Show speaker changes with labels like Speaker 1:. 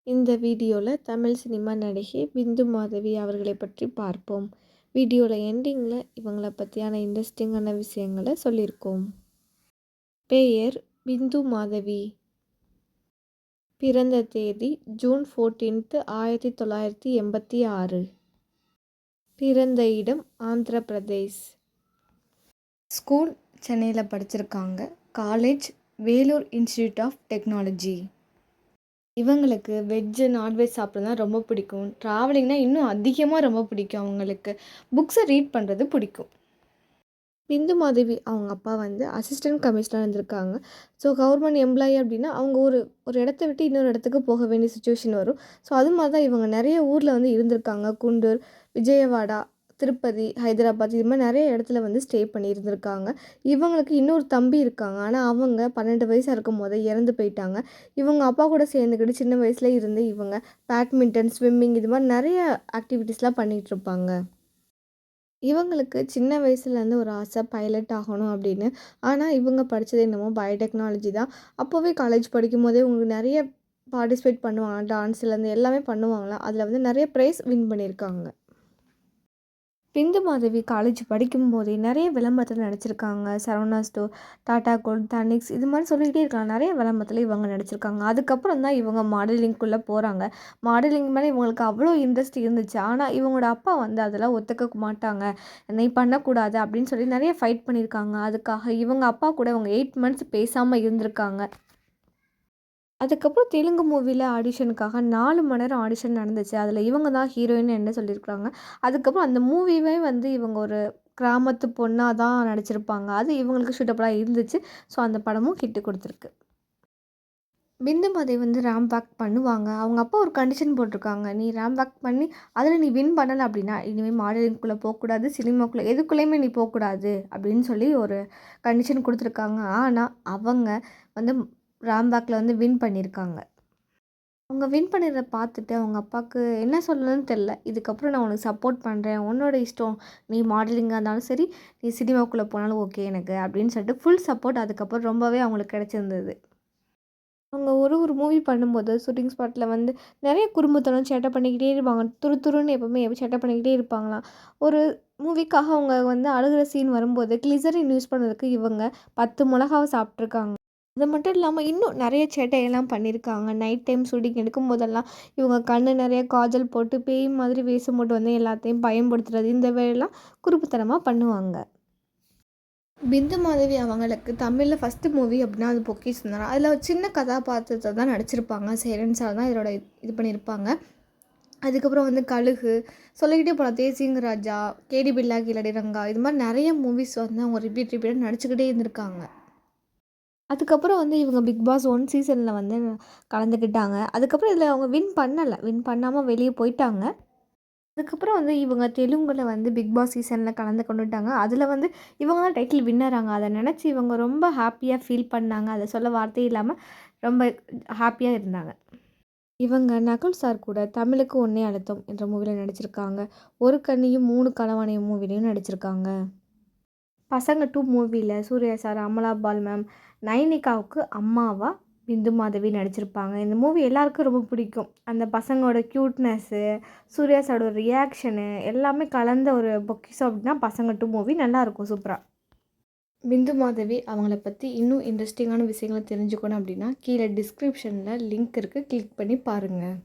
Speaker 1: இந்த வீடியோவில் தமிழ் சினிமா நடிகை பிந்து மாதவி அவர்களை பற்றி பார்ப்போம். வீடியோவில் எண்டிங்கில் இவங்களை பற்றியான இன்ட்ரெஸ்டிங்கான விஷயங்களை சொல்லியிருக்கோம். பெயர் பிந்து மாதவி. பிறந்த தேதி ஜூன் 14, 1986. பிறந்த இடம் ஆந்திர பிரதேஷ். ஸ்கூல் சென்னையில் படிச்சிருக்காங்க. College Vellore institute of technology. இவங்களுக்கு வெஜ்ஜு நான்வெஜ் சாப்பிட்றது தான் ரொம்ப பிடிக்கும். ட்ராவலிங்னால் இன்னும் அதிகமாக ரொம்ப பிடிக்கும். அவங்களுக்கு புக்ஸை ரீட் பண்ணுறது பிடிக்கும். பிந்து மாதவி அவங்க அப்பா அசிஸ்டன்ட் கமிஷனர் இருந்திருக்காங்க. ஸோ கவர்மெண்ட் எம்ப்ளாயி அப்படின்னா அவங்க ஒரு இடத்த விட்டு இன்னொரு இடத்துக்கு போக வேண்டிய சுச்சுவேஷன் வரும். ஸோ அது மாதிரி தான் இவங்க நிறைய ஊரில் இருந்திருக்காங்க. குண்டூர், விஜயவாடா, திருப்பதி, ஹைதராபாத் இது மாதிரி நிறைய இடத்துல ஸ்டே பண்ணியிருந்திருக்காங்க. இவங்களுக்கு இன்னொரு தம்பி இருக்காங்க. ஆனால் அவங்க 12 வயசாக இருக்கும் போதே இறந்து போயிட்டாங்க. இவங்க அப்பா கூட சேர்ந்துக்கிட்டு சின்ன வயசுல இருந்து இவங்க பேட்மிண்டன், ஸ்விம்மிங் இது மாதிரி நிறைய ஆக்டிவிட்டீஸ்லாம் பண்ணிகிட்ருப்பாங்க. இவங்களுக்கு சின்ன வயசுலேருந்து ஒரு ஆசை பைலட் ஆகணும் அப்படின்னு. ஆனால் இவங்க படித்தது என்னமோ பயோடெக்னாலஜி தான். அப்போவே காலேஜ் படிக்கும் போதே உங்களுக்கு நிறைய பார்ட்டிசிபேட் பண்ணுவாங்க. டான்ஸ்லேருந்து எல்லாமே பண்ணுவாங்களாம். அதில் நிறைய ப்ரைஸ் வின் பண்ணியிருக்காங்க. பிந்து மாதவி காலேஜ் படிக்கும்போதே நிறைய விளம்பரத்தில் நடிச்சிருக்காங்க. சரவணா ஸ்டோர், டாடா கோல்ட், தனிக்ஸ் இது மாதிரி சொல்லிக்கிட்டே இருக்காங்க. நிறைய விளம்பரத்தில் இவங்க நடிச்சிருக்காங்க. அதுக்கப்புறம் தான் இவங்க மாடலிங்குள்ளே போகிறாங்க. மாடலிங் மேலே இவங்களுக்கு அவ்வளோ இன்ட்ரெஸ்ட் இருந்துச்சு. ஆனால் இவங்களோட அப்பா அதெல்லாம் ஒத்துக்க மாட்டாங்க. நீ பண்ணக்கூடாது அப்படின்னு சொல்லி நிறைய ஃபைட் பண்ணியிருக்காங்க. அதுக்காக இவங்க அப்பா கூட இவங்க 8 மந்த்ஸ் பேசாமல் இருந்திருக்காங்க. அதுக்கப்புறம் தெலுங்கு மூவியில் ஆடிஷனுக்காக 4 மணி நேரம் ஆடிஷன் நடந்துச்சு. அதில் இவங்க தான் ஹீரோயின் என்ன சொல்லியிருக்காங்க. அதுக்கப்புறம் அந்த மூவியே இவங்க ஒரு கிராமத்து பொண்ணாக தான் நடிச்சிருப்பாங்க. அது இவங்களுக்கு சூட்டபுளாக இருந்துச்சு. ஸோ அந்த படமும் ஹிட்டு கொடுத்துருக்கு. பிந்து மாதவி ரேம்ப் வாக் பண்ணுவாங்க. அவங்க அப்பா ஒரு கண்டிஷன் போட்டிருக்காங்க. நீ ரேம்ப் வாக் பண்ணி அதில் நீ வின் பண்ணலை அப்படின்னா இனிமேல் மாடலிங்குள்ளே போகக்கூடாது, சினிமாக்குள்ளே எதுக்குள்ளேயுமே நீ போகக்கூடாது அப்படின்னு சொல்லி ஒரு கண்டிஷன் கொடுத்துருக்காங்க. ஆனால் அவங்க ரேம்ப் வாக்கில் வின் பண்ணியிருக்காங்க. அவங்க வின் பண்ணிடுறத பார்த்துட்டு அவங்க அப்பாவுக்கு என்ன சொல்லணும்னு தெரில. இதுக்கப்புறம் நான் உனக்கு சப்போர்ட் பண்ணுறேன், உன்னோட இஷ்டம், நீ மாடலிங்காக இருந்தாலும் சரி, நீ சினிமாக்குள்ளே போனாலும் ஓகே எனக்கு அப்படின்னு சொல்லிட்டு ஃபுல் சப்போர்ட் அதுக்கப்புறம் ரொம்பவே அவங்களுக்கு கிடச்சிருந்தது. அவங்க ஒரு மூவி பண்ணும்போது ஷூட்டிங் ஸ்பாட்டில் நிறைய குறும்புத்தனம் சேட்டை பண்ணிக்கிட்டே இருப்பாங்க. துருன்னு எப்போவுமே சேட்டை பண்ணிக்கிட்டே இருப்பாங்களாம். ஒரு மூவிக்காக அவங்க அழுகிற சீன் வரும்போது கிளிசரின் யூஸ் பண்ணதுக்கு இவங்க 10 மிளகாவை சாப்பிட்ருக்காங்க. அது மட்டும் இல்லாமல் இன்னும் நிறைய சேட்டையெல்லாம் பண்ணியிருக்காங்க. நைட் டைம் ஷூட்டிங் எடுக்கும்போதெல்லாம் இவங்க கண் நிறைய காஜல் போட்டு பேய் மாதிரி வேஷம் போட்டு எல்லாத்தையும் பயன்படுத்துறது இந்த வேலையெல்லாம் குறும்புத்தனமாக பண்ணுவாங்க. பிந்து மாதவி அவங்களுக்கு தமிழில் ஃபஸ்ட்டு மூவி அப்படின்னா அது பொக்கிஷன் தான். அதில் சின்ன கதாபாத்திரத்தை தான் நடிச்சிருப்பாங்க. சேரன்சார் தான் இதோட இது பண்ணியிருப்பாங்க. அதுக்கப்புறம் கழுகு சொல்லிக்கிட்டே போகலாம். தேசிங்க ராஜா, கேடி பில்லா, கில்லடி ரங்கா இது மாதிரி நிறைய மூவிஸ் அவங்க ரிப்பீட்டாக நடிச்சுக்கிட்டே இருந்திருக்காங்க. அதுக்கப்புறம் இவங்க பிக் பாஸ் 1 சீசனில் கலந்துக்கிட்டாங்க. அதுக்கப்புறம் இதில் அவங்க வின் பண்ணலை. வின் பண்ணாமல் வெளியே போயிட்டாங்க. அதுக்கப்புறம் இவங்க தெலுங்கில் பிக் பாஸ் சீசனில் கலந்து கொண்டுட்டாங்க. அதில் இவங்க தான் டைட்டில் வின்னராங்க. அதை நினச்சி இவங்க ரொம்ப ஹாப்பியாக ஃபீல் பண்ணாங்க. அதை சொல்ல வார்த்தையே இல்லாமல் ரொம்ப ஹாப்பியாக இருந்தாங்க. இவங்க நகுல் சார் கூட தமிழுக்கு ஒன்னே அழுத்தம் என்ற மூவியில் நடிச்சிருக்காங்க. ஒரு கண்ணியும் 3 களவாணியும் மூவிலையும் நடிச்சிருக்காங்க. பசங்க 2 மூவியில் சூர்யா சார், அமலா பால் மேம், நைனிகாவுக்கு அம்மாவா பிந்து மாதவி நடிச்சிருப்பாங்க. இந்த மூவி எல்லாருக்கும் ரொம்ப பிடிக்கும். அந்த பசங்களோட க்யூட்னஸ்ஸு, சூர்யா சாரோட ரியாக்ஷனு எல்லாமே கலந்த ஒரு பொக்கிஷம் அப்படின்னா பசங்க 2 மூவி நல்லாயிருக்கும் சூப்பராக. பிந்து மாதவி அவங்கள பற்றி இன்னும் இன்ட்ரெஸ்டிங்கான விஷயங்களை தெரிஞ்சுக்கணும் அப்படின்னா கீழே டிஸ்கிரிப்ஷனில் லிங்க் இருக்குது, கிளிக் பண்ணி பாருங்கள்.